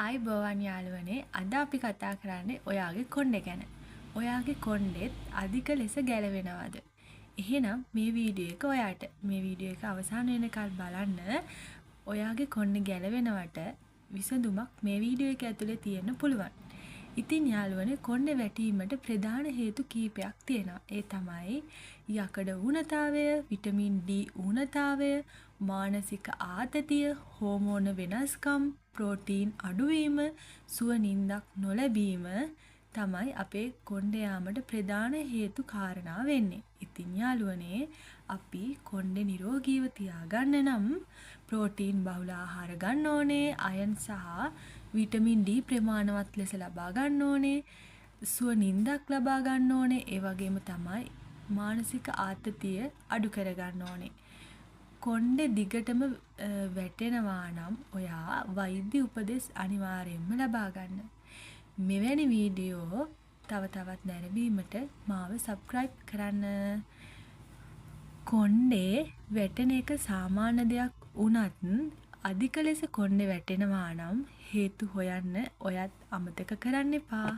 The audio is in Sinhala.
ආයිබෝවන් යාළුවනේ අද අපි කතා කරන්නේ ඔයාගේ කොණ්ඩේ ගැන. ඔයාගේ කොණ්ඩෙත් අධික ලෙස ගැලවෙනවද? එහෙනම් මේ වීඩියෝ එක ඔයාට. මේ වීඩියෝ එක අවසාන වෙනකල් බලන්න. ඔයාගේ කොණ්ඩේ ගැලවෙනවට විසඳුමක් මේ වීඩියෝ එක ඇතුලේ තියෙන්න පුළුවන්. ඉතින් යාළුවනේ කොණ්ඩේ වැටීමට ප්‍රධාන හේතු කීපයක් තියෙනවා. ඒ තමයි යකඩ ඌනතාවය, විටමින් D ඌනතාවය, මානසික ආතතිය, හෝමෝන වෙනස්කම්, ප්‍රෝටීන් අඩුවීම, සුව නිින්දක් නොලැබීම තමයි අපේ කොණ්ඩේ යාමට ප්‍රධාන හේතු කාරණා වෙන්නේ. ඉතින් යාළුවනේ අපි කොණ්ඩේ නිරෝගීව තියාගන්න නම් ප්‍රෝටීන් බහුල ආහාර ගන්න ඕනේ, අයන් සහ විටමින් D ප්‍රමාණවත් ලෙස ලබා ගන්න ඕනේ, සුව නිින්දක් ලබා ගන්න ඕනේ. ඒ වගේම තමයි මානසික ආතතිය අඩු කර ගන්න ඕනේ. කොණ්ඩේ දිගටම වැටෙනවා නම් ඔයා වෛද්‍ය උපදෙස් අනිවාර්යයෙන්ම ලබා ගන්න. මෙවැනි වීඩියෝ තව තවත් නැරඹීමට මාව සබ්ස්ක්‍රයිබ් කරන්න. කොණ්ඩේ වැටෙන එක සාමාන්‍ය දෙයක් වුණත් අධික ලෙස කොණ්ඩේ වැටෙනවා නම් හේතු හොයන්න ඔයත් අමතක කරන්න එපා.